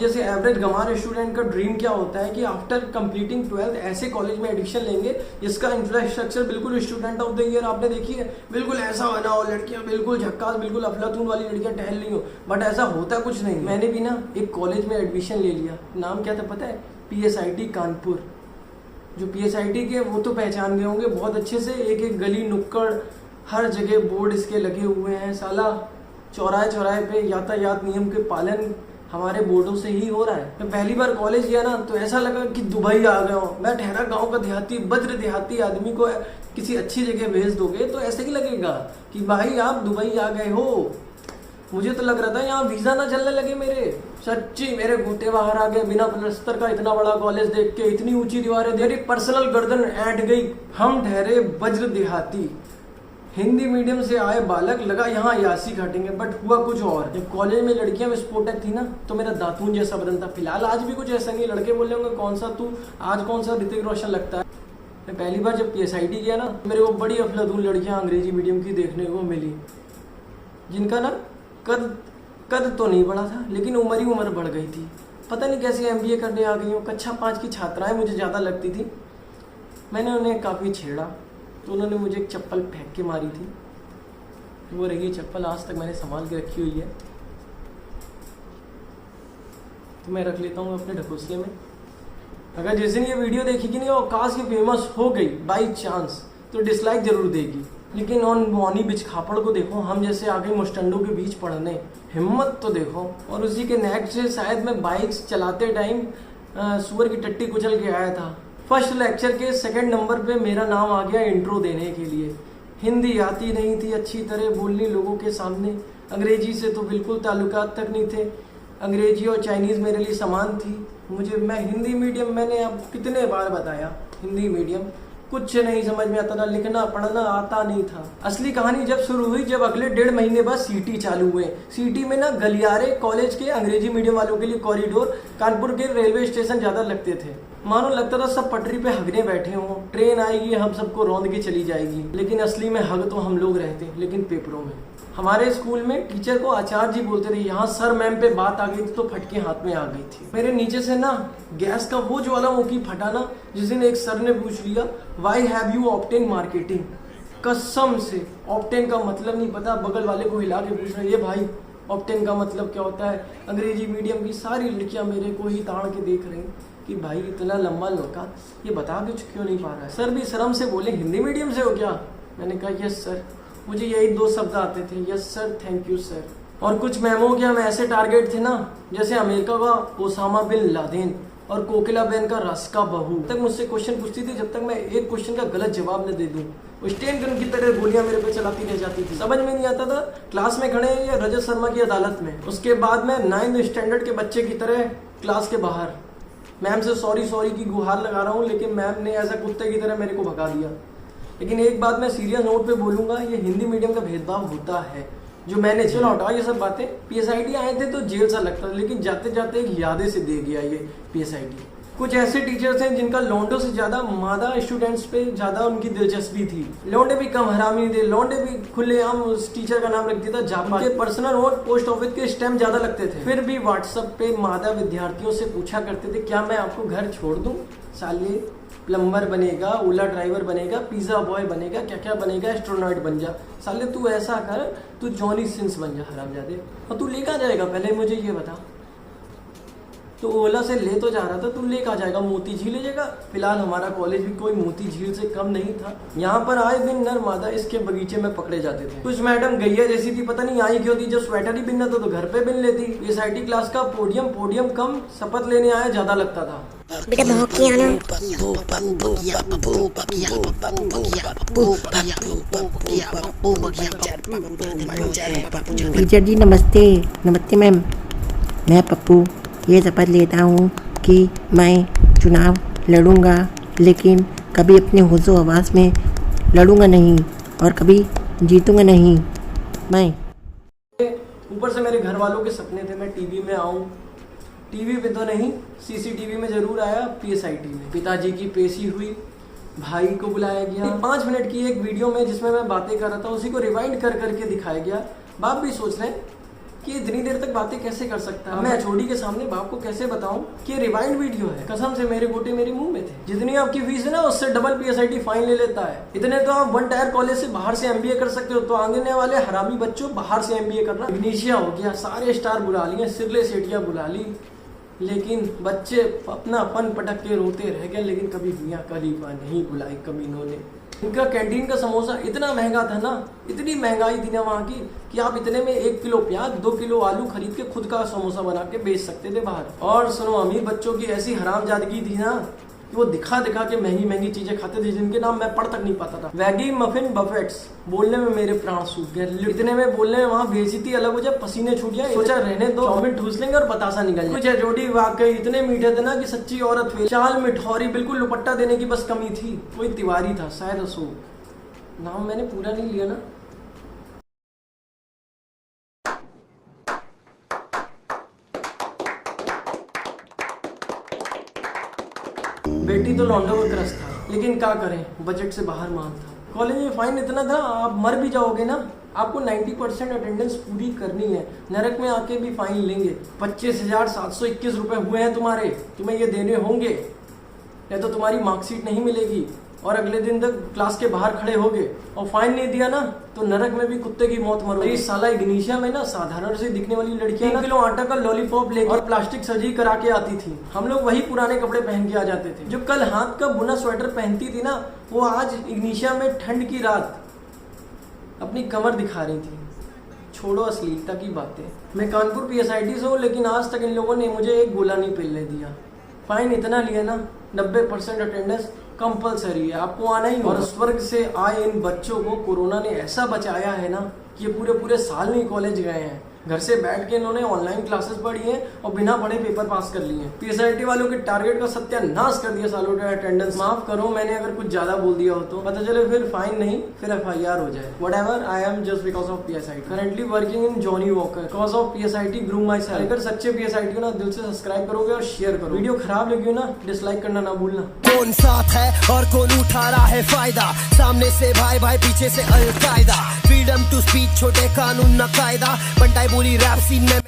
जैसे एवरेज गंवार स्टूडेंट का ड्रीम क्या होता है कि आफ्टर कंप्लीटिंग 12th ऐसे कॉलेज में एडमिशन लेंगे जिसका इंफ्रास्ट्रक्चर बिल्कुल स्टूडेंट ऑफ द ईयर आपने देखी है, बिल्कुल ऐसा बना हो, लड़कियां बिल्कुल झक्कास, बिल्कुल अफलातून वाली लड़कियां टहल रही हो, बट ऐसा होता कुछ नहीं। मैंने भी ना एक कॉलेज में एडमिशन ले लिया, नाम क्या था पता है? PSIT कानपुर। जो PSIT के वो तो पहचान गए होंगे बहुत अच्छे से, एक एक गली नुक्कड़ हर जगह बोर्ड इसके लगे हुए हैं। साला चौराहे चौराहे पे यातायात नियम के पालन हमारे बोर्डों से ही हो रहा है। मैं पहली बार कॉलेज गया ना तो ऐसा लगा कि दुबई आ गया हूँ। मैं ठहरा गांव का देहाती वज्र देहाती आदमी को किसी अच्छी जगह भेज दोगे तो ऐसे ही लगेगा कि भाई आप दुबई आ गए हो। मुझे तो लग रहा था यहाँ वीजा ना चलने लगे मेरे। सच्ची मेरे घूटे बाहर आ गए बिना प्लस्तर का। इतना बड़ा कॉलेज देख के, इतनी ऊंची दीवारें, मेरी पर्सनल गर्दन ऐंठ गई। हम ठहरे वज्र देहाती हिंदी मीडियम से आए बालक, लगा यहाँ यासी घटेंगे, बट हुआ कुछ और। जब कॉलेज में लड़कियां विस्फोटक थी ना तो मेरा दातून जैसा बदन था। फिलहाल आज भी कुछ ऐसा नहीं, लड़के बोल रहे होंगे कौन सा तू आज कौन सा ऋतिक रोशन लगता है। मैं पहली बार जब PSIT गया ना मेरे को बड़ी अफलातून लड़कियां अंग्रेजी मीडियम की देखने को मिली, जिनका ना कद तो नहीं बढ़ा था लेकिन उम्र ही उम्र बढ़ गई थी। पता नहीं कैसे MBA करने आ गई हो। कक्षा 5 की छात्राएं मुझे ज़्यादा लगती थी। मैंने उन्हें काफ़ी छेड़ा तो उन्होंने मुझे एक चप्पल फेंक के मारी थी। वो रही चप्पल, आज तक मैंने संभाल के रखी हुई है, तो मैं रख लेता हूँ अपने ढकोसले में। अगर जिस दिन ये वीडियो देखेगी नहीं और काश ये फेमस हो गई बाई चांस तो डिसलाइक जरूर देगी, लेकिन ऑन मोनी बिच खापड़ को देखो, हम जैसे आगे मुस्टंडों के बीच पढ़ने, हिम्मत तो देखो। और उसी के नेक्स्ट से शायद मैं बाइक्स चलाते टाइम सुअर की टट्टी कुचल के आया था। फर्स्ट लेक्चर के सेकंड नंबर पे मेरा नाम आ गया इंट्रो देने के लिए। हिंदी आती नहीं थी अच्छी तरह बोलनी लोगों के सामने, अंग्रेजी से तो बिल्कुल ताल्लुकात तक नहीं थे। अंग्रेजी और चाइनीज़ मेरे लिए समान थी। मैं हिंदी मीडियम, मैंने अब कितने बार बताया, हिंदी मीडियम कुछ नहीं समझ में आता था, लिखना पढ़ना आता नहीं था। असली कहानी जब शुरू हुई जब अगले 1.5 महीने बाद CT चालू हुए। CT में ना गलियारे कॉलेज के अंग्रेजी मीडियम वालों के लिए कॉरिडोर कानपुर के रेलवे स्टेशन ज्यादा लगते थे। मानो लगता था सब पटरी पे हगने बैठे हों, ट्रेन आएगी हम सबको रौंद के चली जाएगी। लेकिन असली में हग तो हम लोग रहते हैं, लेकिन पेपरों में। हमारे स्कूल में टीचर को आचार्य जी बोलते थे। यहाँ सर मैम पे बात आ गई थी तो फटके हाथ में आ गई थी। मेरे नीचे से ना गैस का वो ज्वालामुखी फटा ना, जिस दिन एक सर ने पूछ लिया why have you obtain marketing. कसम से ऑब्टेन का मतलब नहीं पता, बगल वाले को हिला के पूछ रहे ये भाई ऑब्टेन का मतलब क्या होता है। अंग्रेजी मीडियम की सारी लड़कियां मेरे को ही ताड़ के देख रही कि भाई इतना लंबा लड़का ये बता कुछ क्यों नहीं पा रहा है। सर भी शर्म से बोले हिंदी मीडियम से हो क्या? मैंने कहा यस सर, मुझे यही 2 शब्द आते थे, yes sir thank you sir. और कुछ मैमों के हम ऐसे टारगेट थे ना, जैसे अमेरिका का ओसामा बिन लादेन और कोकिला बेन का रास्का बहू। तक मुझसे क्वेश्चन पूछती थी जब तक मैं एक क्वेश्चन का गलत जवाब न दे दूं, स्टेन गन की तरह गोलियां मेरे पे चलाती रह जाती थी। समझ में नहीं आता था क्लास में खड़े हैं या रजत शर्मा की अदालत में। उसके बाद मैं 9th स्टैंडर्ड के बच्चे की तरह क्लास के बाहर मैम से सॉरी की गुहार लगा रहा हूँ, लेकिन मैम ने ऐसा कुत्ते की तरह मेरे को भगा दिया। लेकिन एक बात मैं सीरियस नोट पे बोलूंगा, ये हिंदी मीडियम का भेदभाव होता है जो मैंने चलो हटाओ ये सब बातें। PSIT आए थे तो जेल सा लगता था, लेकिन जाते जाते एक यादें से दे गया ये PSIT। कुछ ऐसे टीचर्स हैं जिनका लौंडों से ज्यादा मादा स्टूडेंट्स पे ज्यादा उनकी दिलचस्पी थी। लौंडे भी कम हरामी थे, लौंडे भी खुलेआम उस टीचर का नाम रख दिया था जापा। के पर्सनल नोट पोस्ट ऑफिस के स्टैम्प ज्यादा लगते थे, फिर भी व्हाट्सएप पे मादा विद्यार्थियों से पूछा करते थे क्या मैं आपको घर छोड़ दूं? साले प्लम्बर बनेगा, ओला ड्राइवर बनेगा, पिज्जा बॉय बनेगा, क्या क्या बनेगा, एस्ट्रोनॉट बन जा। साले तू ऐसा कर, तू जॉनी सिंस बन जा हरामजादे। और तू लेकर जाएगा पहले मुझे ये बता। तो ओला से ले तो जा रहा था, तू लेकर जाएगा मोती झील ले जाएगा। फिलहाल हमारा कॉलेज भी कोई मोती झील से कम नहीं था। यहाँ पर आए दिन नर मादा इसके बगीचे में पकड़े जाते थे। कुछ मैडम गैया जैसी थी, पता नहीं आई क्यों थी। जब स्वेटर ही बिनना तो घर पे बिन लेती। PSIT क्लास का पोडियम कम, शपथ लेने आया ज्यादा लगता था। टीचर जी नमस्ते। नमस्ते मैम, मैं पप्पू ये शपथ लेता हूँ कि मैं चुनाव लड़ूंगा, लेकिन कभी अपने होशो हवास में लड़ूंगा नहीं और कभी जीतूंगा नहीं। मैं ऊपर से मेरे घर वालों के सपने थे मैं टीवी में आऊं। टीवी पे तो नहीं, CCTV में जरूर आया। PSIT में पिताजी की पेशी हुई, भाई को बुलाया गया। 5 मिनट की एक वीडियो में जिसमें मैं बातें कर रहा था उसी को रिवाइंड कर करके दिखाया गया। बाप भी सोच रहे हैं कि इतनी देर तक बातें कैसे कर सकता है। मैं एचओडी के सामने बाप को कैसे बताऊं कि रिवाइंड वीडियो है। कसम से मेरे गोटे मेरे मुंह में थे। जितनी आपकी फीस है ना उससे डबल पीएसआईटी फाइन ले लेता है। इतने तो आप वन टायर कॉलेज से बाहर से एमबीए कर सकते हो, तो आगे वाले हरामी बच्चों बाहर से एमबीए करना। इग्निशिया हो गया, सारे स्टार बुला लिए, सिरले सेठिया बुला ली, लेकिन बच्चे अपना अपन पटक के रोते रह गए। लेकिन कभी मियां खलीफा नहीं बुलाई कमीनों ने। इनका कैंटीन का समोसा इतना महंगा था ना, इतनी महंगाई थी ना वहाँ की, कि आप इतने में 1 किलो प्याज 2 किलो आलू खरीद के खुद का समोसा बना के बेच सकते थे बाहर। और सुनो, अमीर बच्चों की ऐसी हरामजादगी थी ना कि वो दिखा दिखा के महंगी महंगी चीजें खाते थे जिनके नाम मैं पढ़ तक नहीं पाता था। वैगी मफिन बफेट्स, बोलने में मेरे प्राण सूख गए। इतने में बोलने में वहाँ बेइज्जती अलग हो जाए, पसीने छूट जाए। सोचा रहने दो, चाउमीन ठूस लेंगे और बतासा निकल जाए। कुछ एचओडी वाकई इतने मीठे थे ना कि सच्ची औरत फेल। चाल मिठौरी, बिल्कुल दुपट्टा देने की बस कमी थी। कोई तिवारी था, शायद अशोक, नाम मैंने पूरा नहीं लिया ना। बेटी तो लौंडों का क्रश था, लेकिन क्या करें, बजट से बाहर माल था। कॉलेज में फाइन इतना था, आप मर भी जाओगे ना, आपको 90% अटेंडेंस पूरी करनी है। नरक में आके भी फाइन लेंगे। 25,721 रुपए हुए हैं तुम्हारे, तुम्हें ये देने होंगे, नहीं तो तुम्हारी मार्कशीट नहीं मिलेगी और अगले दिन तक क्लास के बाहर खड़े होगे। और फाइन नहीं दिया ना तो नरक में भी कुत्ते की मौत मरोगे। इस साला इग्निशिया में ना साधारण से दिखने वाली लड़कियां 3 किलो आटा का लॉलीपॉप लेकर और प्लास्टिक सर्जरी करा के आती थी। हम लोग वही पुराने कपड़े पहन के आ जाते थे। जो कल हाथ का बुना स्वेटर पहनती थी ना, वो आज इग्निशिया में ठंड की रात अपनी कमर दिखा रही थी। छोड़ो अश्लीलता की बातें। मैं कानपुर पीएसआईटी से हूँ, लेकिन आज तक इन लोगों ने मुझे एक गोला नहीं पिलने दिया। फाइन इतना लिया ना, 90% अटेंडेंस कंपलसरी है, आपको आना ही। और स्वर्ग से आए इन बच्चों को कोरोना ने ऐसा बचाया है ना कि ये पूरे साल नहीं कॉलेज गए हैं। घर से बैठ के इन्होंने ऑनलाइन क्लासेस पढ़ी है और बिना पढ़े पेपर पास कर लिए हैं। पीएसआईटी वालों के टारगेट का सत्यानाश कर दिया सालों का अटेंडेंस। माफ करो मैंने अगर कुछ ज्यादा बोल दिया हो तो, पता चले फिर फाइन नहीं फिर एफआईआर हो जाए। Whatever, I am just because of PSIT currently working in Johnny walker. Because of PSIT groom my self. अगर सच्चे पीएसआईटी हो ना, दिल से सब्सक्राइब करोगे और शेयर करो। वीडियो खराब लगी हो ना, डिसलाइक करना ना भूलना। कौन साथ है और कौन उठा रहा है फायदा, सामने से भाई भाई पीछे से अलकायदा। फ्रीडम टू स्पीच, छोटे कानून न कायदा, बंटाई बोली रैप सीन में